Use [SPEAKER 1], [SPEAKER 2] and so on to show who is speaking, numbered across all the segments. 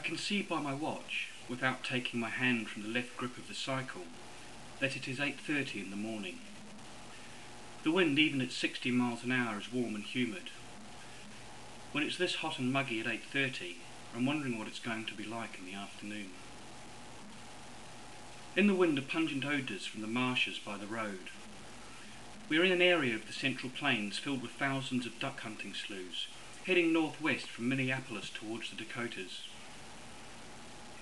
[SPEAKER 1] can see by my watch, without taking my hand from the left grip of the cycle, that it is 8:30 in the morning. The wind, even at 60 miles an hour, is warm and humid. When it's this hot and muggy at 8:30, I'm wondering what it's going to be like in the afternoon. In the wind are pungent odours from the marshes by the road. We are in an area of the Central Plains filled with thousands of duck hunting sloughs, heading northwest from Minneapolis towards the Dakotas.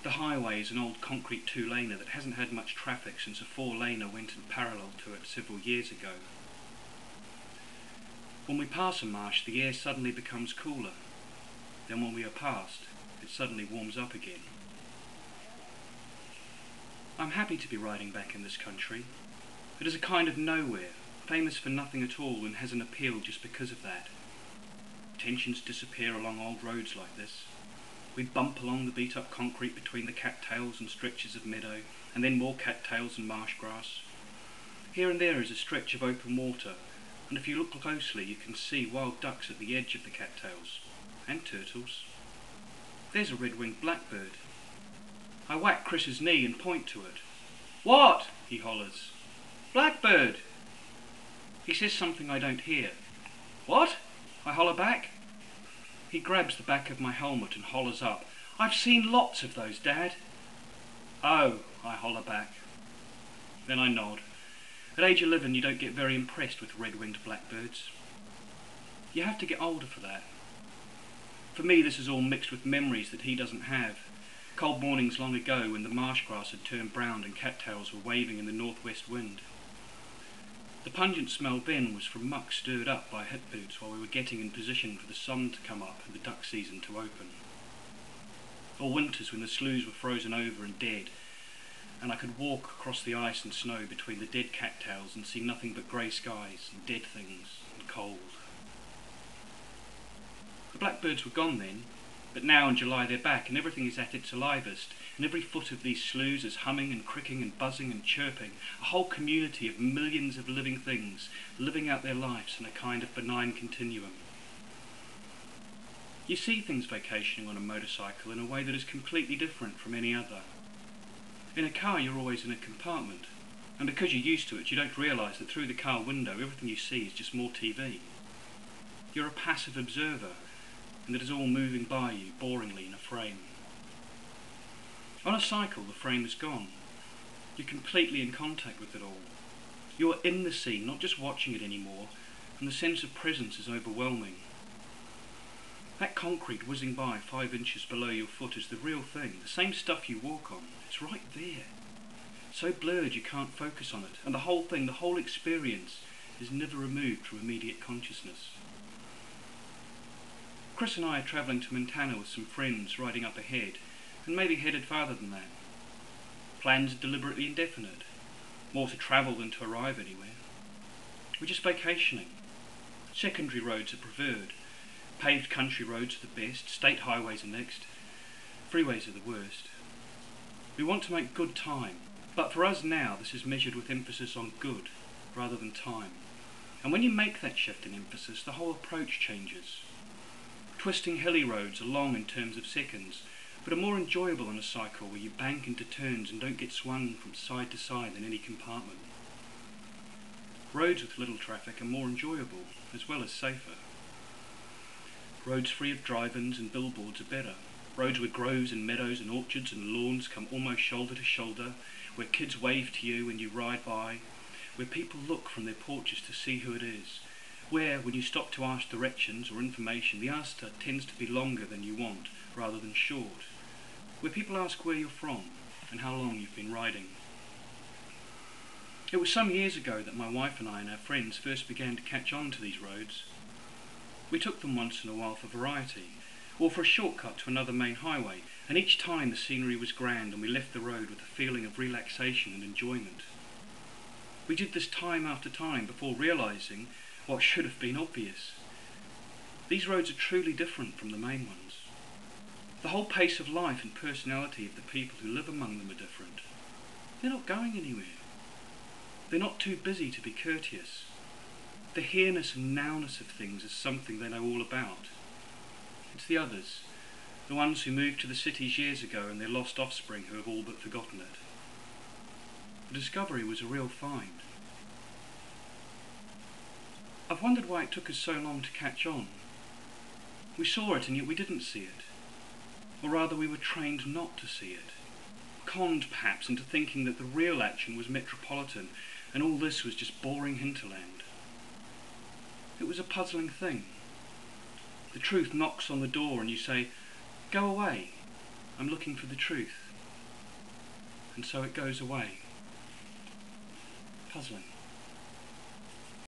[SPEAKER 1] The highway is an old concrete two-laner that hasn't had much traffic since a four-laner went in parallel to it several years ago. When we pass a marsh, the air suddenly becomes cooler. Then when we are past, it suddenly warms up again. I'm happy to be riding back in this country. It is a kind of nowhere, famous for nothing at all, and has an appeal just because of that. Tensions disappear along old roads like this. We bump along the beat-up concrete between the cattails and stretches of meadow, and then more cattails and marsh grass. Here and there is a stretch of open water, and if you look closely you can see wild ducks at the edge of the cattails, and turtles. There's a red-winged blackbird. I whack Chris's knee and point to it. "What?" he hollers. "Blackbird!" He says something I don't hear. "What?" I holler back. He grabs the back of my helmet and hollers up, "I've seen lots of those, Dad." "Oh," I holler back. Then I nod. At age 11 you don't get very impressed with red-winged blackbirds. You have to get older for that. For me this is all mixed with memories that he doesn't have. Cold mornings long ago when the marsh grass had turned brown and cattails were waving in the northwest wind. The pungent smell then was from muck stirred up by hip boots while we were getting in position for the sun to come up and the duck season to open. Or winters when the sloughs were frozen over and dead, and I could walk across the ice and snow between the dead cattails and see nothing but grey skies and dead things and cold. The blackbirds were gone then, but now in July they're back and everything is at its alivest, and every foot of these sloughs is humming and cricking and buzzing and chirping, a whole community of millions of living things living out their lives in a kind of benign continuum. You see things vacationing on a motorcycle in a way that is completely different from any other. In a car you're always in a compartment, and because you're used to it you don't realise that through the car window everything you see is just more TV. You're a passive observer, and it is all moving by you boringly in a frame. On a cycle the frame is gone. You're completely in contact with it all. You're in the scene, not just watching it anymore, and the sense of presence is overwhelming. That concrete whizzing by 5 inches below your foot is the real thing, the same stuff you walk on. It's right there. So blurred you can't focus on it, and the whole thing, the whole experience, is never removed from immediate consciousness. Chris and I are travelling to Montana with some friends riding up ahead, and maybe headed farther than that. Plans are deliberately indefinite. More to travel than to arrive anywhere. We're just vacationing. Secondary roads are preferred. Paved country roads are the best. State highways are next. Freeways are the worst. We want to make good time, but for us now this is measured with emphasis on good rather than time. And when you make that shift in emphasis, the whole approach changes. Twisting hilly roads are long in terms of seconds, but are more enjoyable on a cycle where you bank into turns and don't get swung from side to side in any compartment. Roads with little traffic are more enjoyable, as well as safer. Roads free of drive-ins and billboards are better. Roads where groves and meadows and orchards and lawns come almost shoulder to shoulder, where kids wave to you when you ride by, where people look from their porches to see who it is, where, when you stop to ask directions or information, the answer tends to be longer than you want, rather than short, where people ask where you're from and how long you've been riding. It was some years ago that my wife and I and our friends first began to catch on to these roads. We took them once in a while for variety, or for a shortcut to another main highway, and each time the scenery was grand and we left the road with a feeling of relaxation and enjoyment. We did this time after time before realising what should have been obvious. These roads are truly different from the main ones. The whole pace of life and personality of the people who live among them are different. They're not going anywhere. They're not too busy to be courteous. The here-ness and now-ness of things is something they know all about. It's the others, the ones who moved to the cities years ago and their lost offspring who have all but forgotten it. The discovery was a real find. I've wondered why it took us so long to catch on. We saw it and yet we didn't see it. Or rather, we were trained not to see it. Conned, perhaps, into thinking that the real action was metropolitan and all this was just boring hinterland. It was a puzzling thing. The truth knocks on the door and you say, "Go away, I'm looking for the truth." And so it goes away. Puzzling.